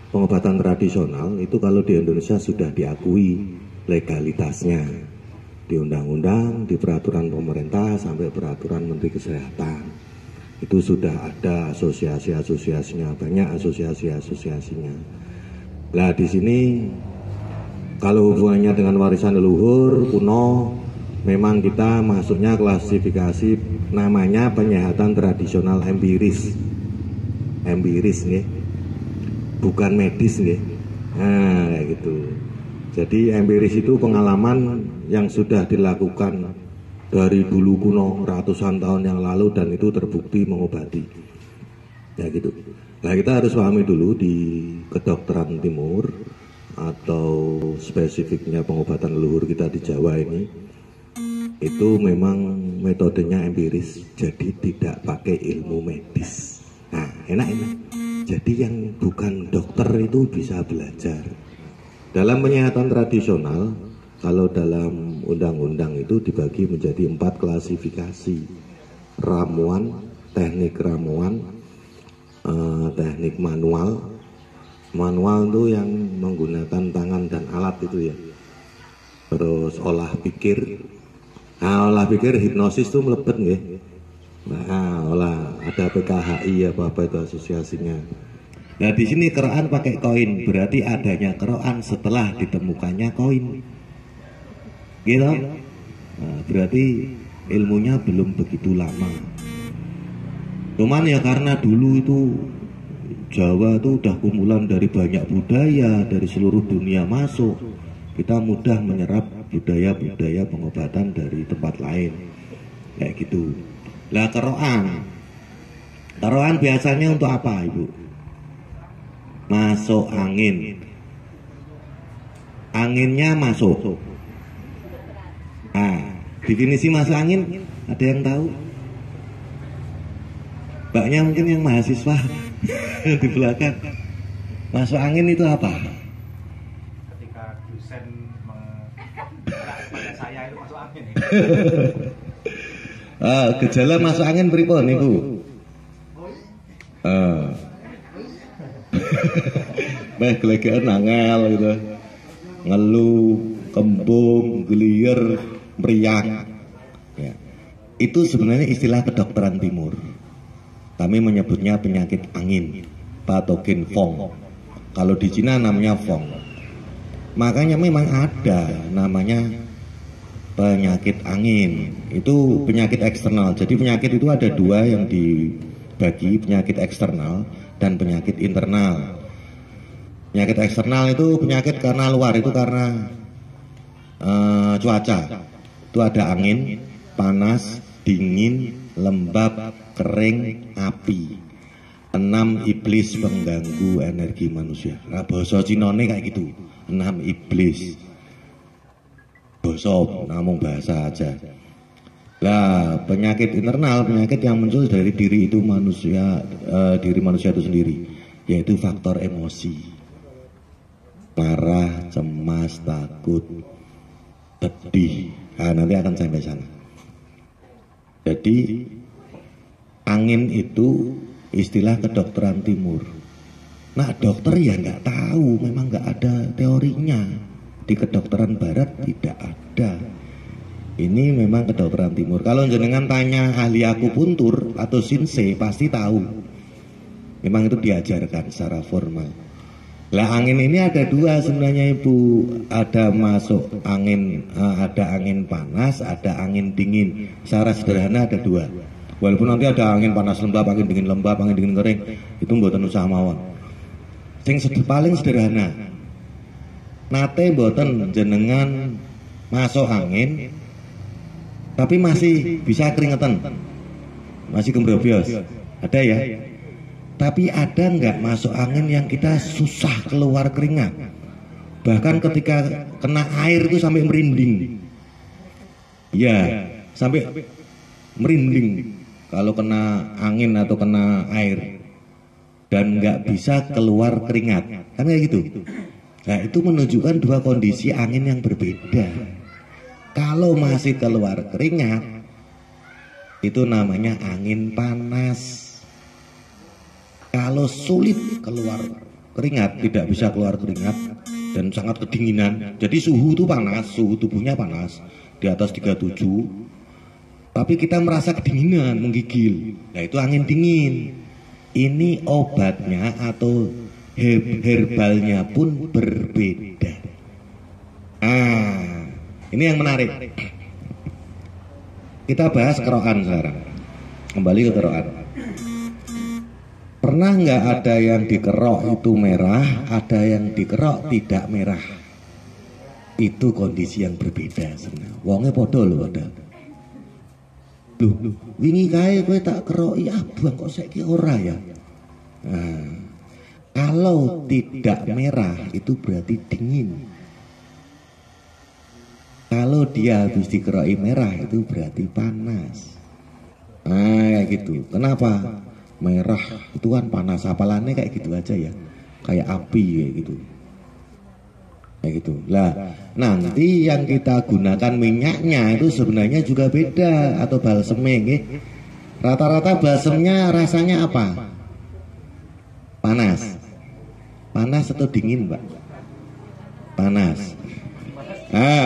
pengobatan tradisional itu kalau di Indonesia sudah diakui legalitasnya di undang-undang, di peraturan pemerintah sampai peraturan Menteri Kesehatan. Itu sudah ada asosiasi-asosiasinya, banyak asosiasi-asosiasinya. Nah di sini kalau hubungannya dengan warisan leluhur kuno, memang kita masuknya klasifikasi namanya penyehatan tradisional empiris. Empiris nih, bukan medis nih. Nah kayak gitu. Jadi empiris itu pengalaman yang sudah dilakukan dari dulu kuno ratusan tahun yang lalu dan itu terbukti mengobati. Ya gitu. Nah kita harus pahami dulu di kedokteran timur atau spesifiknya pengobatan leluhur kita di Jawa ini itu memang metodenya empiris, jadi tidak pakai ilmu medis. Nah enak-enak. Jadi yang bukan dokter itu bisa belajar. Dalam penyehatan tradisional, kalau dalam undang-undang itu dibagi menjadi 4 klasifikasi. Ramuan, teknik ramuan, teknik manual. Manual itu yang menggunakan tangan dan alat itu ya. Terus olah pikir. Nah, olah pikir hipnosis itu melebet nggih. Nah, ada PKHI apa itu asosiasinya. Nah di sini keroan pakai koin, berarti adanya keroan setelah ditemukannya koin, gitu. Nah, berarti ilmunya belum begitu lama. Cuman ya karena dulu itu Jawa itu udah kumpulan dari banyak budaya dari seluruh dunia masuk, kita mudah menyerap budaya-budaya pengobatan dari tempat lain, kayak gitu. Lah keroan biasanya untuk apa ibu? Masuk angin, anginnya masuk. Nah, definisi masuk angin ada yang tahu? Mbaknya mungkin yang mahasiswa di belakang. Masuk angin itu apa? Ketika dosen pada saya itu masuk angin. Gejala masuk angin pripun Ibu? Meh gelegean angel gitu. Ngeluh, kembung, gelier, meriang. Ya. Itu sebenarnya istilah kedokteran timur. Kami menyebutnya penyakit angin, patogen Fong. Kalau di Cina namanya Fong. Makanya memang ada namanya penyakit angin. Itu penyakit eksternal. Jadi penyakit itu ada 2 yang dibagi, penyakit eksternal dan penyakit internal. Penyakit eksternal itu penyakit karena luar, itu karena cuaca. Itu ada angin, panas, dingin, lembab, kering, api. 6 iblis pengganggu energi manusia. Nah, bahasa Cinone kayak gitu. 6 iblis. Bahasa namung bahasa aja. Lah, penyakit internal, penyakit yang muncul dari diri itu manusia, diri manusia itu sendiri, yaitu faktor emosi. Marah, cemas, takut, sedih. Nah, nanti akan sampai sana. Jadi angin itu istilah kedokteran timur. Nah dokter ya nggak tahu, memang nggak ada teorinya. Di kedokteran barat tidak ada. Ini memang kedokteran timur. Kalau jenengan tanya ahli akupuntur atau sinse pasti tahu. Memang itu diajarkan secara formal. Lah angin ini ada 2 sebenarnya Ibu. Ada masuk angin, ada angin panas, ada angin dingin. Secara sederhana ada 2. Walaupun nanti ada angin panas lembab, angin dingin lembab, angin dingin kering, itu mboten usah mawon. Sing paling sederhana. Nate mboten jenengan masuk angin tapi masih bisa keringetan. Masih kembrobios. Ada ya? Tapi ada nggak masuk angin yang kita susah keluar keringat? Bahkan ketika kena air itu sampai merinding. Ya, sampai merinding kalau kena angin atau kena air dan nggak bisa keluar keringat. Kan kayak gitu. Nah, itu menunjukkan 2 kondisi angin yang berbeda. Kalau masih keluar keringat, itu namanya angin panas. Kalau sulit keluar keringat, tidak bisa keluar keringat dan sangat kedinginan. Jadi suhu itu panas, suhu tubuhnya panas di atas 37. Tapi kita merasa kedinginan, menggigil. Nah itu angin dingin. Ini obatnya atau herbalnya pun berbeda. Ini yang menarik. Kita bahas kerokan sekarang. Kembali ke kerokan. Pernah nggak ada yang dikerok itu merah, ada yang dikerok tidak merah? Itu kondisi yang berbeda sebenarnya. Wongnya podo loh ada. Loh, wingi kae kowe tak keroki abang kok saiki ora ya? Nah, kalau tidak merah itu berarti dingin. Kalau dia habis dikeroki merah itu berarti panas. Kayak gitu. Kenapa? Merah itu kan panas, apalannya kayak gitu aja ya. Kayak api kayak gitu. Kayak gitu. Lah, nanti yang kita gunakan minyaknya itu sebenarnya juga beda atau balsemnya nggih. Rata-rata balsemnya rasanya apa? Panas. Panas atau dingin, Pak? Panas.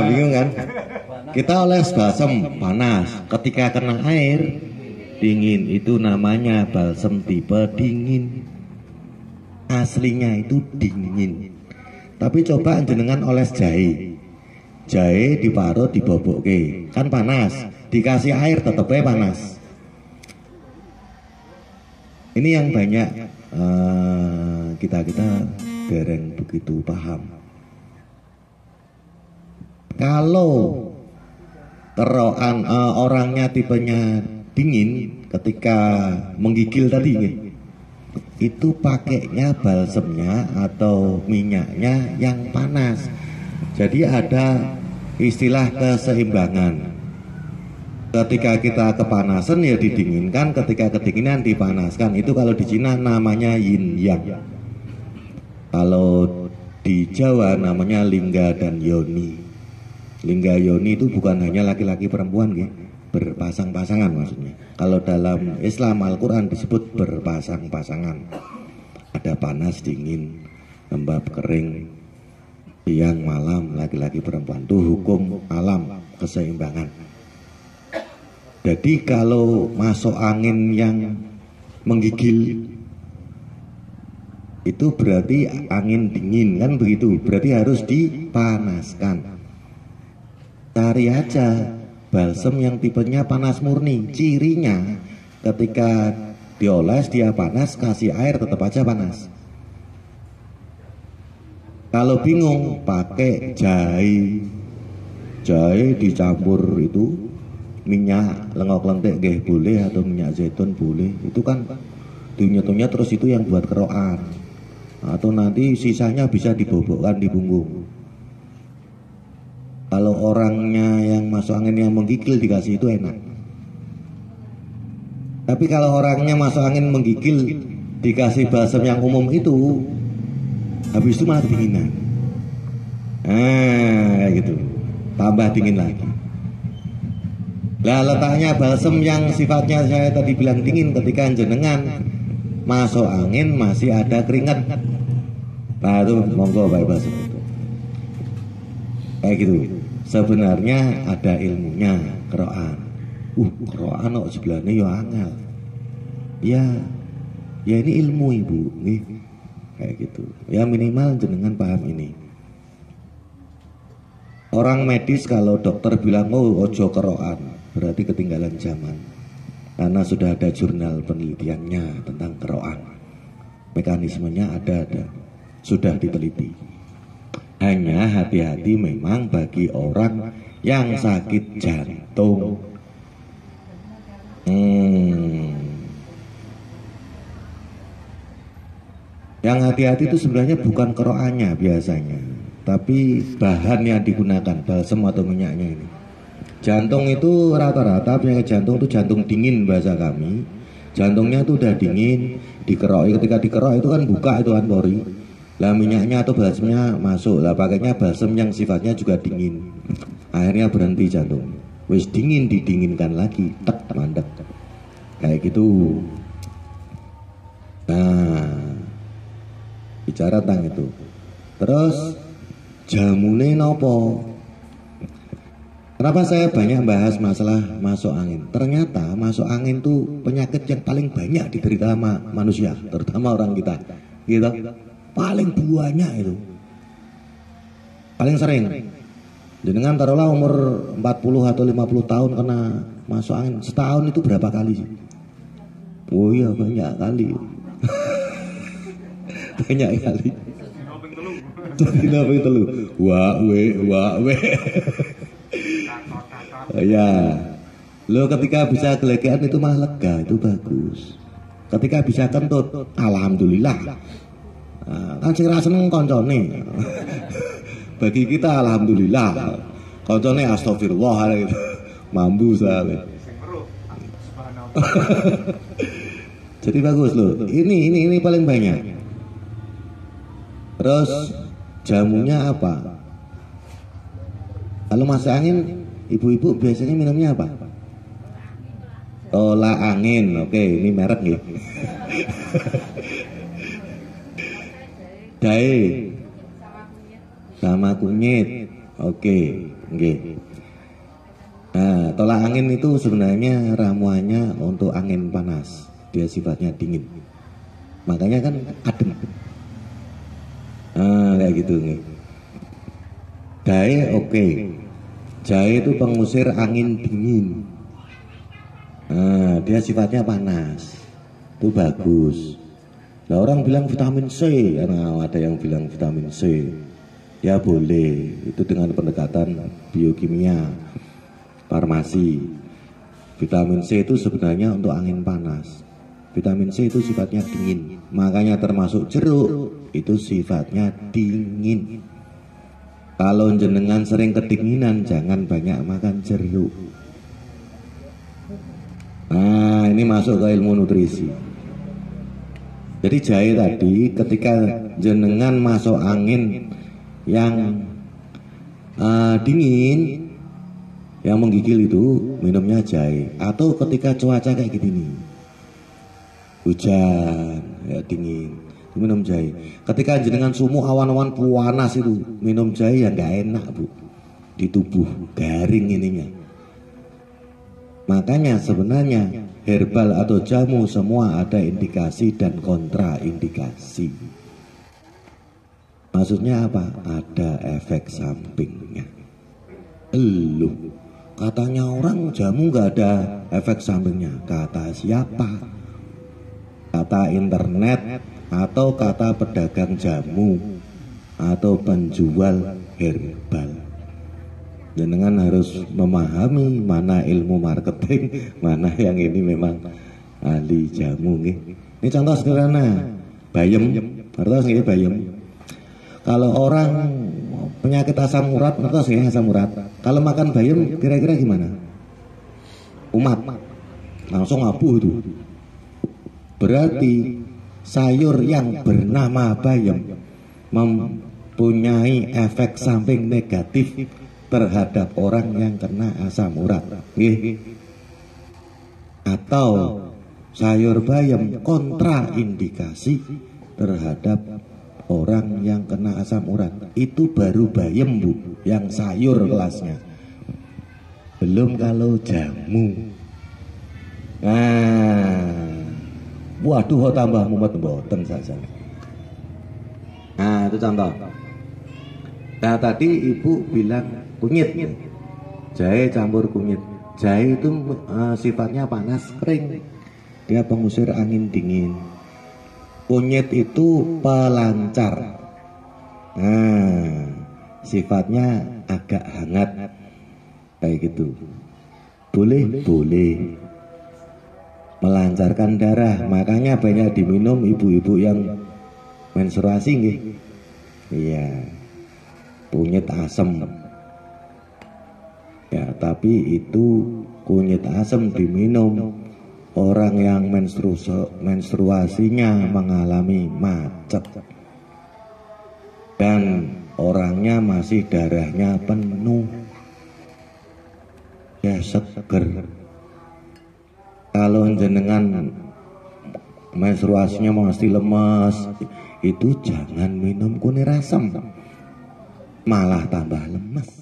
Bingung kan? Kita oles balsem panas, ketika kena air dingin, itu namanya balsem tipe dingin. Aslinya itu dingin. Tapi coba jenengan oles jahe. Jahe diparut dibobokke, kan panas. Dikasih air tetepnya panas. Ini yang banyak kita dereng begitu paham. Kalau kerokan orangnya tipenya dingin, ketika menggigil tadi itu pakainya balsemnya atau minyaknya yang panas. Jadi ada istilah keseimbangan. Ketika kita kepanasan ya didinginkan, ketika kedinginan dipanaskan. Itu kalau di Cina namanya yin yang. Kalau di Jawa namanya lingga dan yoni. Lingga yoni itu bukan hanya laki-laki perempuan ya, berpasang-pasangan maksudnya. Kalau dalam Islam Al-Quran disebut berpasang-pasangan. Ada panas, dingin, lembab, kering, siang, malam, laki-laki perempuan. Itu hukum alam keseimbangan. Jadi kalau masuk angin yang menggigil itu berarti angin dingin kan begitu. Berarti harus dipanaskan. Cari aja balsem yang tipenya panas murni. Cirinya ketika dioles dia panas, kasih air tetap aja panas. Kalau bingung pakai jahe. Jahe dicampur itu minyak lengok lentik nggih boleh, atau minyak zaitun boleh. Itu kan dinyet-nyet terus itu yang buat kerokan. Atau nanti sisanya bisa dibobokkan di punggung. Kalau orangnya yang masuk angin yang menggigil dikasih itu enak. Tapi kalau orangnya masuk angin menggigil dikasih balsem yang umum itu, habis itu malah kedinginan. Gitu. Tambah dingin lagi. Lah letaknya balsem yang sifatnya saya tadi bilang dingin, ketika jenengan masuk angin masih ada keringat. Nah itu monggo Pak balsem itu. Kayak gitu. Sebenarnya ada ilmunya kerokan. Kerokan kok sebelahnya ya angel. Ya ini ilmu Ibu, nih. Kayak gitu. Ya minimal jenengan paham ini. Orang medis kalau dokter bilang ojo kerokan, berarti ketinggalan zaman. Karena sudah ada jurnal penelitiannya tentang kerokan. Mekanismenya ada, sudah diteliti. Hanya hati-hati memang bagi orang yang sakit jantung. Yang hati-hati itu sebenarnya bukan kerokannya biasanya, tapi bahan yang digunakan, balsem atau minyaknya ini. Jantung itu rata-rata penyakit jantung itu jantung dingin bahasa kami. Jantungnya itu udah dingin, dikeroki. Ketika dikerok itu kan buka itu kan pori. Lah minyaknya atau balsemnya masuk. Lah pakainya balsem yang sifatnya juga dingin. Akhirnya berhenti jantung. Wis dingin didinginkan lagi, tek mandek. Kayak gitu. Nah, bicara tentang itu. Terus jamune nopo? Kenapa saya banyak bahas masalah masuk angin? Ternyata masuk angin itu penyakit yang paling banyak diderita sama manusia, terutama orang kita. Gitu. Paling banyak itu. Paling sering. Jenengan taruhlah umur 40 atau 50 tahun kena masuk angin. Setahun itu berapa kali sih? Oh iya banyak kali. Banyak kali. Dino ping telu. Wah we. Ya. Lo ketika bisa gelegean itu mah lega, itu bagus. Ketika bisa kentut, alhamdulillah. Kan sing ra seneng koncone. Bagi kita alhamdulillah. Koncone astagfirullah gitu. Mampu saya. Jadi bagus loh. Ini paling banyak. Terus jamunya apa? Kalau masuk angin, ibu-ibu biasanya minumnya apa? Tolak angin. Oke, ini merek nih. Jahe sama kunyit. Oke, oke. Nah, tolak angin itu sebenarnya ramuannya untuk angin panas. Dia sifatnya dingin. Makanya kan adem. Nah, kayak gitu nih. Jahe oke. Jahe itu pengusir angin dingin. Nah, dia sifatnya panas. Itu bagus. Nah, orang bilang vitamin C, karena ada yang bilang vitamin C. Ya boleh, itu dengan pendekatan biokimia, farmasi. Vitamin C itu sebenarnya untuk angin panas. Vitamin C itu sifatnya dingin. Makanya termasuk jeruk itu sifatnya dingin. Kalau jenengan sering kedinginan, jangan banyak makan jeruk. Nah, ini masuk ke ilmu nutrisi. Jadi jahe tadi, ketika jenengan masuk angin yang dingin, yang menggigil itu, minumnya jahe. Atau ketika cuaca kayak gini, hujan, ya dingin, minum jahe. Ketika jenengan sumuh awan-awan panas itu, minum jahe ya nggak enak bu, di tubuh garing ininya. Makanya sebenarnya herbal atau jamu semua ada indikasi dan kontraindikasi. Maksudnya apa? Ada efek sampingnya. Katanya orang jamu nggak ada efek sampingnya. Kata siapa? Kata internet atau kata pedagang jamu atau penjual herbal. Jenengan harus memahami mana ilmu marketing, mana yang ini memang ahli jamu nih. Ini contoh sederhana, bayem, artinya ini bayem. Kalau orang penyakit asam urat, artinya asam urat. Kalau makan bayem, kira-kira gimana? Umat, langsung abu itu. Berarti sayur yang bernama bayem mempunyai efek samping negatif terhadap orang yang kena asam urat. Atau sayur bayam kontraindikasi terhadap orang yang kena asam urat. Itu baru bayam bu, yang sayur kelasnya. Belum kalau jamu. Nah, waduh tambah mumet mboten saja. Nah itu contoh. Nah tadi ibu bilang kunyit, jahe campur kunyit. Jahe itu sifatnya panas kering, dia pengusir angin dingin. Kunyit itu pelancar. Nah, sifatnya agak hangat, kayak gitu. Boleh, boleh. Melancarkan darah, makanya banyak diminum ibu-ibu yang menstruasi, nggih. Iya. Kunyit asem. Ya, tapi itu kunyit asem diminum orang yang menstruasinya mengalami macet dan orangnya masih darahnya penuh, ya seger. Kalau jenengan menstruasinya masih lemas, itu jangan minum kunir asam, malah tambah lemes.